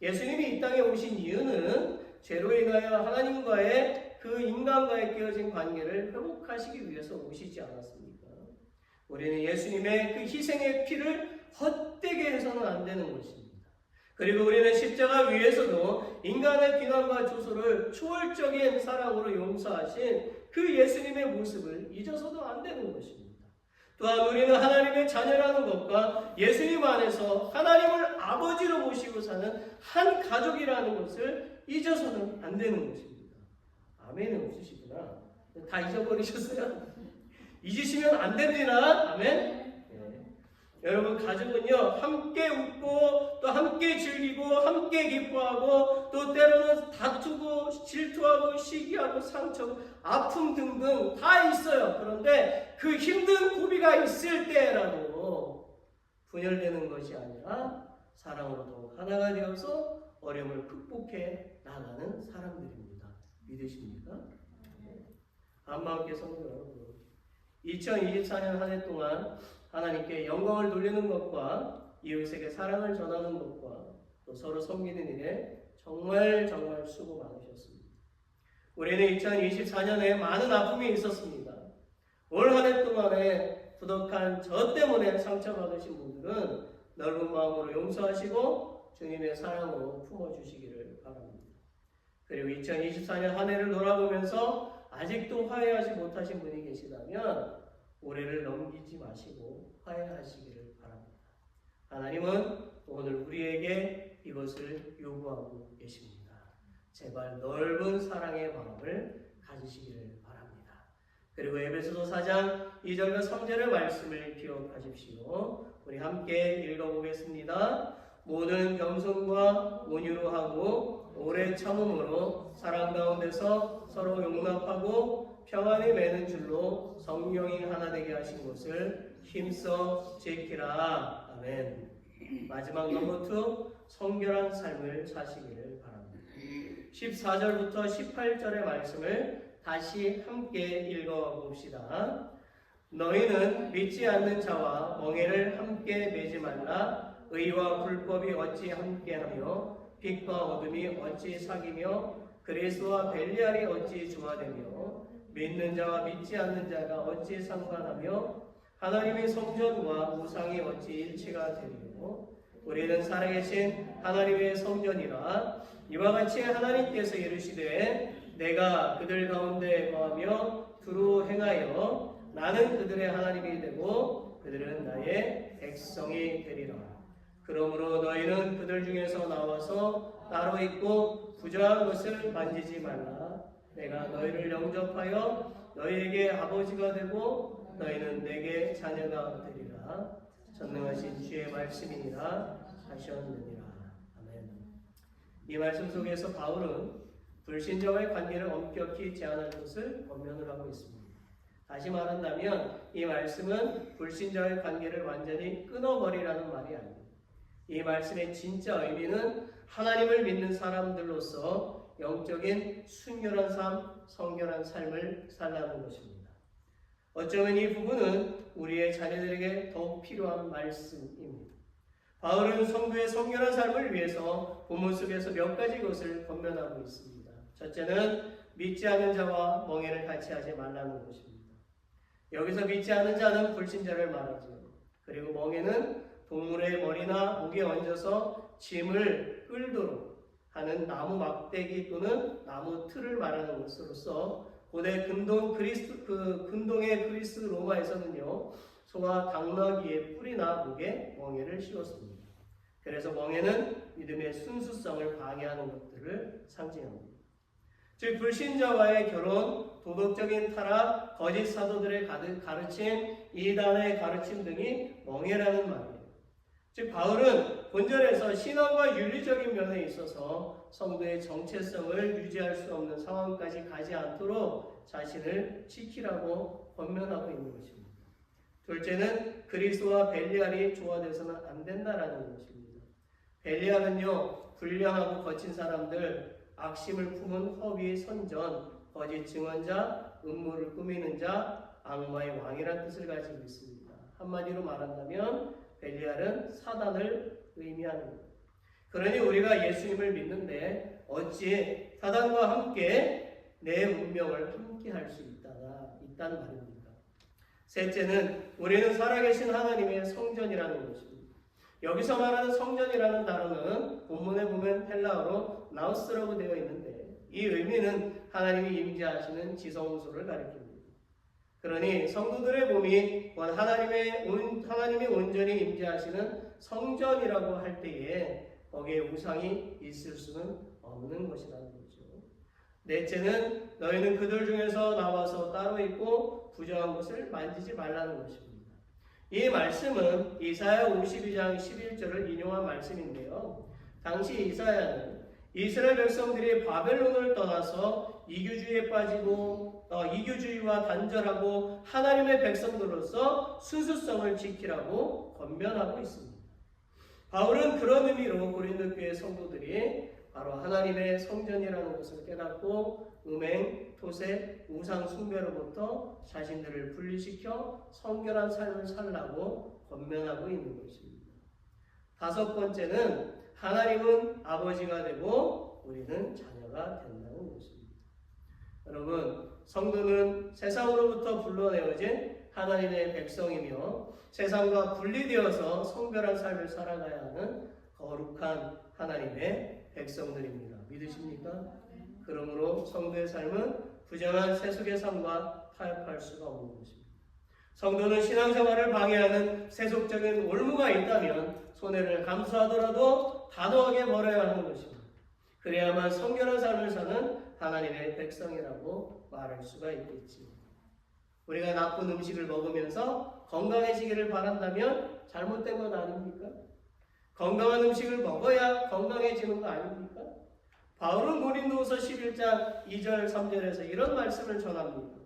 예수님이 이 땅에 오신 이유는 죄로 인하여 하나님과의 그 인간과의 깨어진 관계를 회복하시기 위해서 오시지 않았습니까? 우리는 예수님의 그 희생의 피를 헛되게 해서는 안 되는 것입니다. 그리고 우리는 십자가 위에서도 인간의 비난과 조소를 초월적인 사랑으로 용서하신 그 예수님의 모습을 잊어서도 안 되는 것입니다. 또한 우리는 하나님의 자녀라는 것과 예수님 안에서 하나님을 아버지로 모시고 사는 한 가족이라는 것을 잊어서는 안 되는 것입니다. 아멘은 없으시구나. 다 잊어버리셨어요? 잊으시면 안 됩니다. 아멘? 여러분, 가족은요 함께 웃고 또 함께 즐기고 함께 기뻐하고 또 때로는 다투고 질투하고 시기하고 상처, 아픔 등등 다 있어요. 그런데 그 힘든 고비가 있을 때라도 분열되는 것이 아니라 사랑으로 더욱 하나가 되어서 어려움을 극복해 나가는 사람들입니다. 믿으십니까? 한마음께 성도 여러분, 2024년 한 해 동안 하나님께 영광을 돌리는 것과 이웃에게 사랑을 전하는 것과 또 서로 섬기는 일에 정말 수고 많으셨습니다. 우리는 2024년에 많은 아픔이 있었습니다. 올 한 해 동안에 부덕한 저 때문에 상처받으신 분들은 넓은 마음으로 용서하시고 주님의 사랑으로 품어주시기를 바랍니다. 그리고 2024년 한 해를 돌아보면서 아직도 화해하지 못하신 분이 계시다면 올해를 넘기지 마시고 화해하시기를 바랍니다. 하나님은 오늘 우리에게 이것을 요구하고 계십니다. 제발 넓은 사랑의 마음을 가지시기를 바랍니다. 그리고 에베소서 4장 2절과 3절의 말씀을 기억하십시오. 우리 함께 읽어보겠습니다. 모든 겸손과 온유로 하고 오래 참음으로 사랑 가운데서 서로 용납하고 평안이 맺는 줄로 성령이 하나 되게 하신 것을 힘써 지키라. 아멘. 마지막 넘버 2, 성결한 삶을 사시기를 바랍니다. 14절부터 18절의 말씀을 다시 함께 읽어봅시다. 너희는 믿지 않는 자와 멍에를 함께 매지 말라. 의와 불법이 어찌 함께하며 빛과 어둠이 어찌 사귀며 그리스도와 벨리알이 어찌 조화되며 믿는 자와 믿지 않는 자가 어찌 상관하며 하나님의 성전과 우상이 어찌 일치가 되리요. 우리는 살아계신 하나님의 성전이라. 이와 같이 하나님께서 이르시되 내가 그들 가운데 거하며 두루 행하여 나는 그들의 하나님이 되고 그들은 나의 백성이 되리라. 그러므로 너희는 그들 중에서 나와서 따로 있고 부정한 것을 만지지 말라. 내가 너희를 영접하여 너희에게 아버지가 되고 너희는 내게 자녀가 되리라. 전능하신 주의 말씀이니라 하셨느니라. 아멘. 이 말씀 속에서 바울은 불신자와의 관계를 엄격히 제한할 것을 권면을 하고 있습니다. 다시 말한다면 이 말씀은 불신자와의 관계를 완전히 끊어버리라는 말이 아닙니다. 이 말씀의 진짜 의미는 하나님을 믿는 사람들로서 영적인 순결한 삶, 성결한 삶을 살라는 것입니다. 어쩌면 이 부분은 우리의 자녀들에게 더욱 필요한 말씀입니다. 바울은 성도의 성결한 삶을 위해서 본문 속에서 몇 가지 것을 권면하고 있습니다. 첫째는 믿지 않는 자와 멍에를 같이 하지 말라는 것입니다. 여기서 믿지 않는 자는 불신자를 말하죠. 그리고 멍에는 동물의 머리나 목에 얹어서 짐을 끌도록 하는 나무 막대기 또는 나무 틀을 말하는 것으로서 고대 근동의 그리스 로마에서는요, 소와 당나귀의 뿔이나 목에 멍에를 씌웠습니다. 그래서 멍에는 믿음의 순수성을 방해하는 것들을 상징합니다. 즉 불신자와의 결혼, 도덕적인 타락, 거짓 사도들의 가르침, 이단의 가르침 등이 멍에라는 말이에요. 즉 바울은 본절에서 신앙과 윤리적인 면에 있어서 성도의 정체성을 유지할 수 없는 상황까지 가지 않도록 자신을 지키라고 권면하고 있는 것입니다. 둘째는 그리스도와 벨리알이 조화돼서는 안 된다라는 것입니다. 벨리알은요, 불량하고 거친 사람들, 악심을 품은 허위 선전, 거짓 증언자, 음모를 꾸미는 자, 악마의 왕이라는 뜻을 가지고 있습니다. 한마디로 말한다면 벨리알은 사단을 의미합니다. 그러니 우리가 예수님을 믿는데 어찌 사단과 함께 내 운명을 함께 할 수 있다는 말입니다. 셋째는 우리는 살아계신 하나님의 성전이라는 것입니다. 여기서 말하는 성전이라는 단어는 본문에 보면 헬라어로 나우스라고 되어 있는데 이 의미는 하나님이 임재하시는 지성소를 가리킵니다. 그러니 성도들의 몸이 하나님이 온전히 임재하시는 성전이라고 할 때에 거기에 우상이 있을 수는 없는 것이라는 거죠. 넷째는 너희는 그들 중에서 나와서 따로 있고 부정한 것을 만지지 말라는 것입니다. 이 말씀은 이사야 52장 11절을 인용한 말씀인데요. 당시 이사야는 이스라엘 백성들이 바벨론을 떠나서 이교주의와 단절하고 하나님의 백성들로서 순수성을 지키라고 권면하고 있습니다. 바울은 그런 의미로 고린도 교회 성도들이 바로 하나님의 성전이라는 것을 깨닫고 음행, 토색, 우상 숭배로부터 자신들을 분리시켜 성결한 삶을 살라고 권면하고 있는 것입니다. 다섯 번째는 하나님은 아버지가 되고 우리는 자녀가 된다는 것입니다. 여러분, 성도는 세상으로부터 불러내어진 하나님의 백성이며 세상과 분리되어서 성별한 삶을 살아가야 하는 거룩한 하나님의 백성들입니다. 믿으십니까? 그러므로 성도의 삶은 부정한 세속의 삶과 타협할 수가 없는 것입니다. 성도는 신앙생활을 방해하는 세속적인 올무가 있다면 손해를 감수하더라도 단호하게 버려야 하는 것입니다. 그래야만 성결한 삶을 사는 하나님의 백성이라고 말할 수가 있겠지. 우리가 나쁜 음식을 먹으면서 건강해지기를 바란다면 잘못된 건 아닙니까? 건강한 음식을 먹어야 건강해지는 거 아닙니까? 바울은 고린도후서 11장 2절 3절에서 이런 말씀을 전합니다.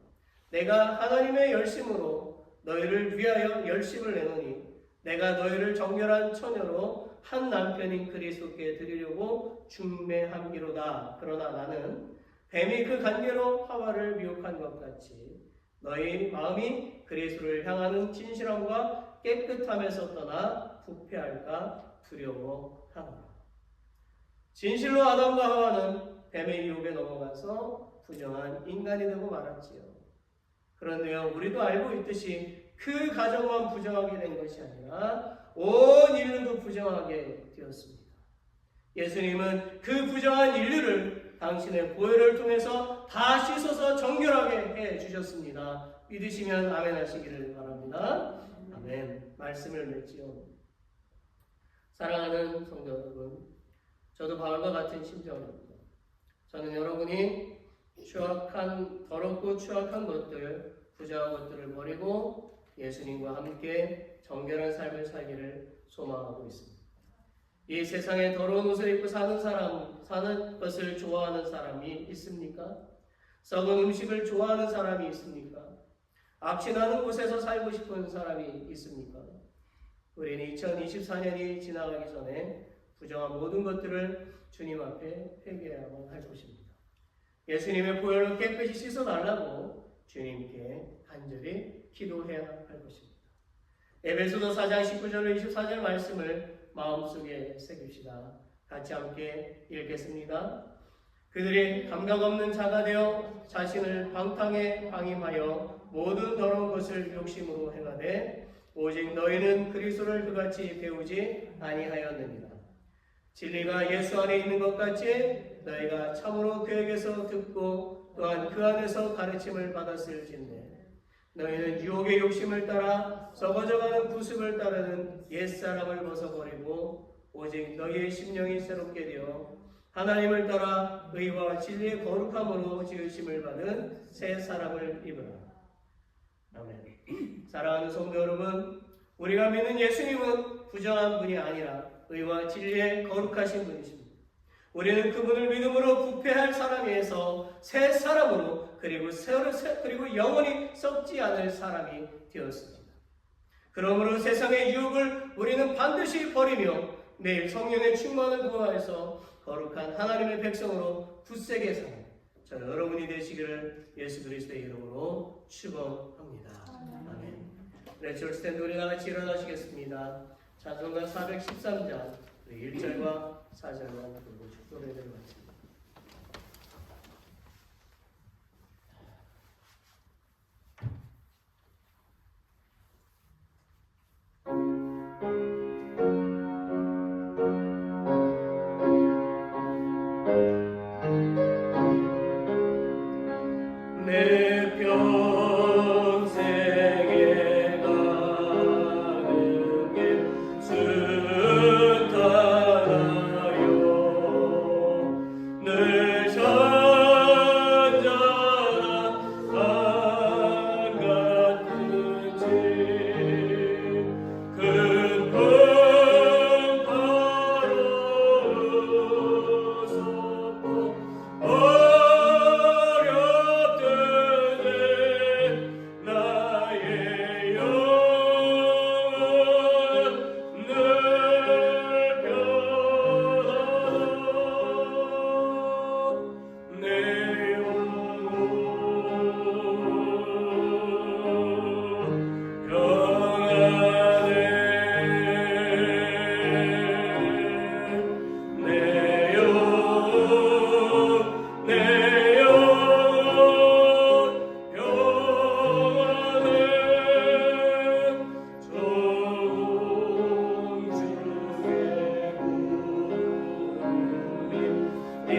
내가 하나님의 열심으로 너희를 위하여 열심을 내노니 내가 너희를 정결한 처녀로 한 남편인 그리스도께 드리려고 중매함이로다. 그러나 나는 뱀이 그 관계로 하와를 미혹한 것 같이 너희 마음이 그리스도를 향하는 진실함과 깨끗함에서 떠나 부패할까 두려워하노라. 진실로 아담과 하와는 뱀의 유혹에 넘어가서 부정한 인간이 되고 말았지요. 그런데요, 우리도 알고 있듯이 그 가정만 부정하게 된 것이 아니라 온 인류도 부정하게 되었습니다. 예수님은 그 부정한 인류를 당신의 보혈을 통해서 다 씻어서 정결하게 해주셨습니다. 믿으시면 아멘 하시기를 바랍니다. 아멘. 말씀을 맺지요. 사랑하는 성도 여러분, 저도 바울과 같은 심정입니다. 저는 여러분이 더럽고 추악한 것들, 부정한 것들을 버리고 예수님과 함께 정결한 삶을 살기를 소망하고 있습니다. 이 세상에 더러운 옷을 입고 사는 것을 좋아하는 사람이 있습니까? 썩은 음식을 좋아하는 사람이 있습니까? 악취나는 곳에서 살고 싶은 사람이 있습니까? 우리는 2024년이 지나가기 전에 부정한 모든 것들을 주님 앞에 회개해야만 할 것입니다. 예수님의 보혈로 깨끗이 씻어달라고 주님께 간절히 기도해야 할 것입니다. 에베소서 4장 19절 24절 말씀을 마음속에 새깁시다. 같이 함께 읽겠습니다. 그들이 감각 없는 자가 되어 자신을 방탕에 방임하여 모든 더러운 것을 욕심으로 행하되 오직 너희는 그리스도를 그같이 배우지 아니하였느니라. 진리가 예수 안에 있는 것 같이 너희가 참으로 그에게서 듣고 또한 그 안에서 가르침을 받았을진데 너희는 유혹의 욕심을 따라 썩어져가는 구습을 따르는 옛사람을 벗어버리고 오직 너희의 심령이 새롭게 되어 하나님을 따라 의와 진리의 거룩함으로 지으심을 받은 새 사람을 입으라. 아멘. 사랑하는 성도 여러분, 우리가 믿는 예수님은 부정한 분이 아니라 의와 진리의 거룩하신 분이십니다. 우리는 그분을 믿음으로 부패할 사람에서 새 사람으로 그리고 영원히 썩지 않을 사람이 되었습니다. 그러므로 세상의 유혹을 우리는 반드시 버리며 매일 성령의 충만을 구하여서 거룩한 하나님의 백성으로 굳세게 사는 저 여러분이 되시기를 예수 그리스도의 이름으로 축원합니다. 아멘. 레처 스탠드 우리 다같이 일어나시겠습니다. 찬송가 413장 1절과 4절만 부르고 축도를 드리겠습니다. 내 평생에 가는 길 순탄하여 늘 잔잔한 강 같은지 큰 풍파로 웃었고 나의 영혼 늘 변하여 내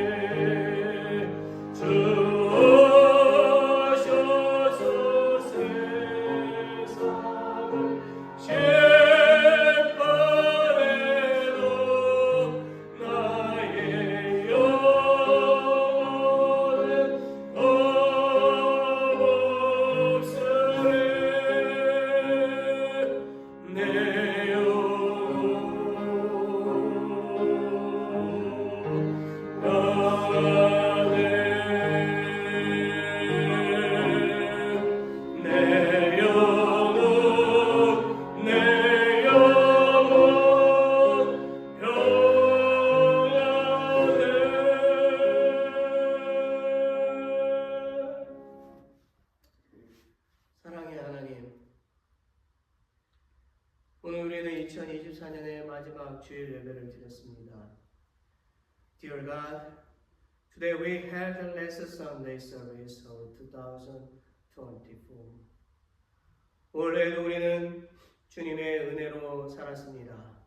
영혼 평안해 내 영혼 내 사랑의 하나님, 오늘 우리는 2024년의 마지막 주일 예배를 드렸습니다. Dear God, today we had the last Sunday service of 2024. 올해도 우리는 주님의 은혜로 살았습니다.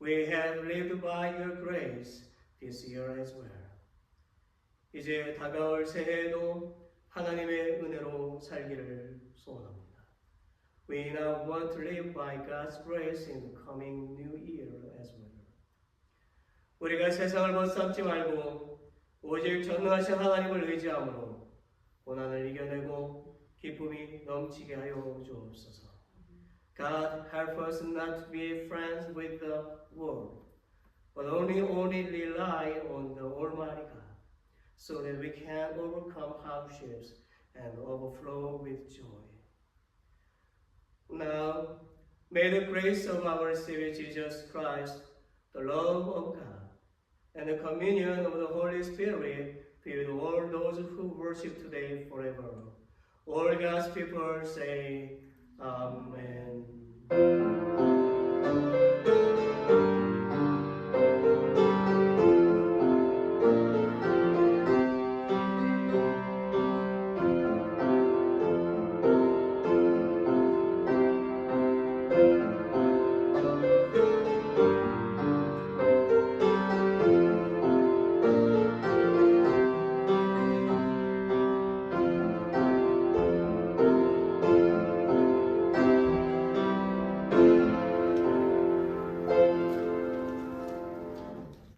We have lived by your grace this year as well. 이제 다가올 새해에도 하나님의 은혜로 살기를 소원합니다. We now want to live by God's grace in the coming new year as well. 우리가 세상을 벗삼지 말고 오직 전능하신 하나님을 의지함으로 고난을 이겨내고 기쁨이 넘치게 하여 주옵소서. God, help us not to be friends with the world, but only rely on the Almighty God, so that we can overcome hardships and overflow with joy. Now, may the grace of our Savior Jesus Christ, the love of God, and the communion of the Holy Spirit be with all those who worship today forever. All God's people say, Amen.